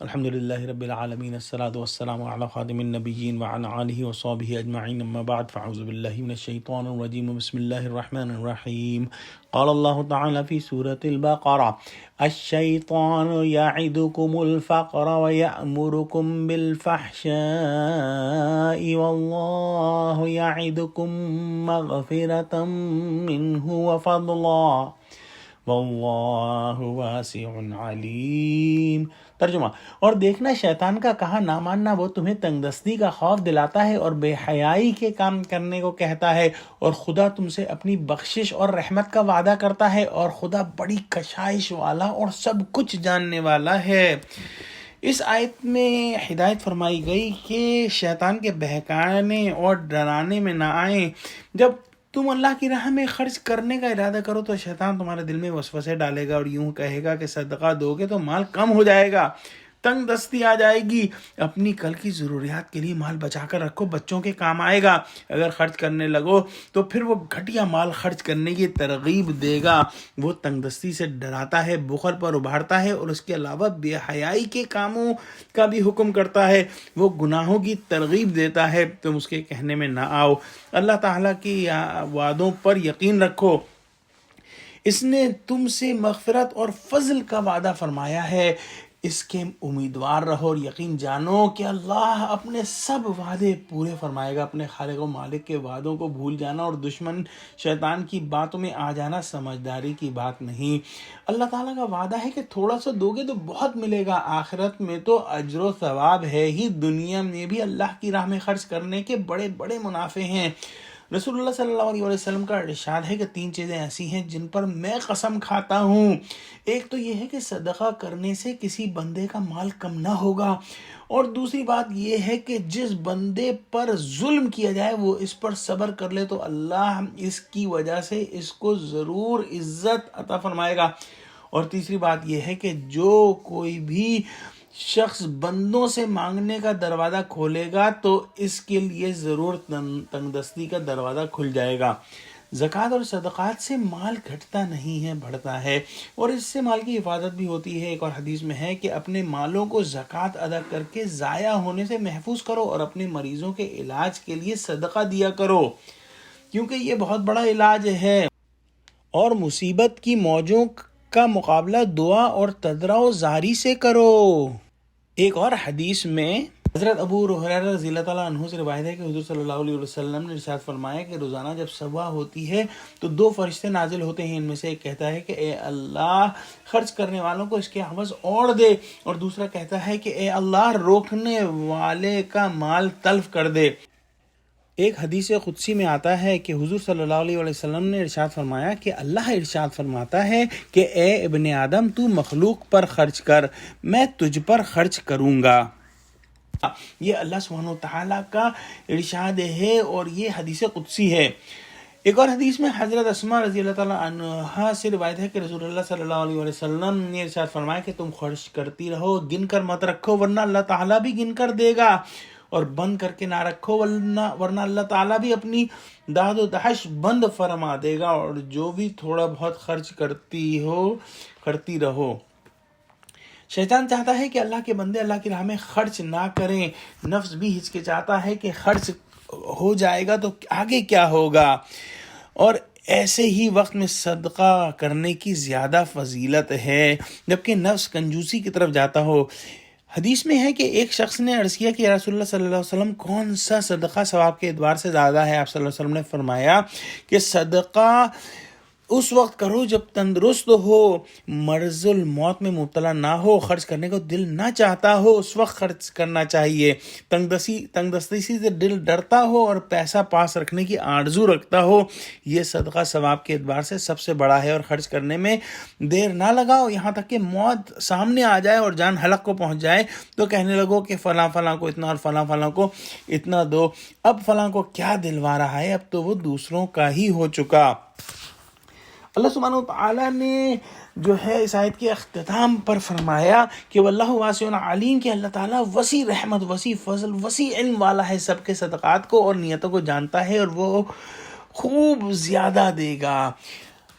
الحمد لله رب العالمين، الصلاة والسلام على خاتم النبيين وعلى آله وصحبه أجمعين، أما بعد فأعوذ بالله من الشيطان الرجيم، بسم الله الرحمن الرحيم. قال الله تعالى في سورة البقرة: الشيطان يعدكم الفقر ويأمركم بالفحشاء والله يعدكم مغفرة منه وفضلا واللہ واسع علیم۔ ترجمہ: اور دیکھنا، شیطان کا کہا نہ ماننا وہ تمہیں تنگ دستی کا خوف دلاتا ہے اور بے حیائی کے کام کرنے کو کہتا ہے، اور خدا تم سے اپنی بخشش اور رحمت کا وعدہ کرتا ہے، اور خدا بڑی کشائش والا اور سب کچھ جاننے والا ہے۔ اس آیت میں ہدایت فرمائی گئی کہ شیطان کے بہکانے اور ڈرانے میں نہ آئیں۔ جب تم اللہ کی راہ میں خرچ کرنے کا ارادہ کرو تو شیطان تمہارے دل میں وسوسے ڈالے گا اور یوں کہے گا کہ صدقہ دو گے تو مال کم ہو جائے گا، تنگ دستی آ جائے گی، اپنی کل کی ضروریات کے لیے مال بچا کر رکھو، بچوں کے کام آئے گا، اگر خرچ کرنے لگو تو پھر وہ گھٹیا مال خرچ کرنے کی ترغیب دے گا۔ وہ تنگ دستی سے ڈراتا ہے، بخل پر ابھارتا ہے، اور اس کے علاوہ بے حیائی کے کاموں کا بھی حکم کرتا ہے، وہ گناہوں کی ترغیب دیتا ہے، تم اس کے کہنے میں نہ آؤ۔ اللہ تعالیٰ کی وعدوں پر یقین رکھو، اس نے تم سے مغفرت اور فضل کا وعدہ فرمایا ہے، اس کے امیدوار رہو اور یقین جانو کہ اللہ اپنے سب وعدے پورے فرمائے گا۔ اپنے خالق و مالک کے وعدوں کو بھول جانا اور دشمن شیطان کی باتوں میں آ جانا سمجھداری کی بات نہیں۔ اللہ تعالیٰ کا وعدہ ہے کہ تھوڑا سا دو گے تو بہت ملے گا، آخرت میں تو اجر و ثواب ہے ہی، دنیا میں بھی اللہ کی راہ میں خرچ کرنے کے بڑے بڑے منافع ہیں۔ رسول اللہ صلی اللہ علیہ وسلم کا ارشاد ہے کہ 3 چیزیں ایسی ہیں جن پر میں قسم کھاتا ہوں۔ ایک تو یہ ہے کہ صدقہ کرنے سے کسی بندے کا مال کم نہ ہوگا، اور دوسری بات یہ ہے کہ جس بندے پر ظلم کیا جائے وہ اس پر صبر کر لے تو اللہ اس کی وجہ سے اس کو ضرور عزت عطا فرمائے گا، اور تیسری بات یہ ہے کہ جو کوئی بھی شخص بندوں سے مانگنے کا دروازہ کھولے گا تو اس کے لیے ضرور تنگ دستی کا دروازہ کھل جائے گا۔ زکوٰۃ اور صدقات سے مال گھٹتا نہیں ہے، بڑھتا ہے، اور اس سے مال کی حفاظت بھی ہوتی ہے۔ ایک اور حدیث میں ہے کہ اپنے مالوں کو زکوٰۃ ادا کر کے ضائع ہونے سے محفوظ کرو اور اپنے مریضوں کے علاج کے لیے صدقہ دیا کرو، کیونکہ یہ بہت بڑا علاج ہے، اور مصیبت کی موجوں کا مقابلہ دعا اور تضرع و زاری سے کرو۔ ایک اور حدیث میں حضرت ابو ہریرہ رضی اللہ تعالیٰ عنہ سے روایت ہے کہ حضور صلی اللہ علیہ وسلم نے ارشاد فرمایا کہ روزانہ جب صبح ہوتی ہے تو 2 فرشتے نازل ہوتے ہیں، ان میں سے ایک کہتا ہے کہ اے اللہ خرچ کرنے والوں کو اس کے عوض اور دے، اور دوسرا کہتا ہے کہ اے اللہ روکنے والے کا مال تلف کر دے۔ ایک حدیث قدسی میں آتا ہے کہ حضور صلی اللہ علیہ وسلم نے ارشاد فرمایا کہ اللہ ارشاد فرماتا ہے کہ اے ابن آدم تو مخلوق پر خرچ کر، میں تجھ پر خرچ کروں گا۔ یہ اللہ سبحانہ وتعالیٰ کا ارشاد ہے اور یہ حدیث قدسی ہے۔ ایک اور حدیث میں حضرت اسماء رضی اللہ تعالیٰ عنہا سے روایت ہے کہ رسول اللہ صلی اللہ علیہ وسلم نے ارشاد فرمایا کہ تم خرچ کرتی رہو، گن کر مت رکھو ورنہ اللہ تعالیٰ بھی گن کر دے گا، اور بند کر کے نہ رکھو ورنہ اللہ تعالیٰ بھی اپنی داد و دہش بند فرما دے گا، اور جو بھی تھوڑا بہت خرچ کرتی رہو۔ شیطان چاہتا ہے کہ اللہ کے بندے اللہ کی راہ میں خرچ نہ کریں، نفس بھی ہچکچاتا ہے کہ خرچ ہو جائے گا تو آگے کیا ہوگا، اور ایسے ہی وقت میں صدقہ کرنے کی زیادہ فضیلت ہے جبکہ نفس کنجوسی کی طرف جاتا ہو۔ حدیث میں ہے کہ ایک شخص نے عرض کیا کہ یا رسول اللہ صلی اللہ علیہ وسلم کون سا صدقہ ثواب کے اعتبار سے زیادہ ہے؟ آپ صلی اللہ علیہ وسلم نے فرمایا کہ صدقہ اس وقت کرو جب تندرست ہو، مرض الموت میں مبتلا نہ ہو، خرچ کرنے کو دل نہ چاہتا ہو، اس وقت خرچ کرنا چاہیے۔ تنگ دستی سے دل ڈرتا ہو اور پیسہ پاس رکھنے کی آرزو رکھتا ہو، یہ صدقہ ثواب کے اعتبار سے سب سے بڑا ہے، اور خرچ کرنے میں دیر نہ لگاؤ، یہاں تک کہ موت سامنے آ جائے اور جان حلق کو پہنچ جائے تو کہنے لگو کہ فلاں فلاں کو اتنا اور فلاں فلاں کو اتنا دو، اب فلاں کو کیا دلوا رہا ہے، اب تو وہ دوسروں کا ہی ہو چکا۔ اللہ سبحانہ وتعالیٰ نے جو ہے اس آیت کے اختتام پر فرمایا کہ واللہ واسع علیم، کہ اللہ تعالیٰ وسیع رحمت، وسیع فضل، وسیع علم والا ہے، سب کے صدقات کو اور نیتوں کو جانتا ہے اور وہ خوب زیادہ دے گا۔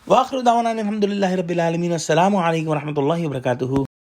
وآخر دعوانا الحمدللہ رب العالمین، السلام علیکم ورحمۃ اللہ وبرکاتہ۔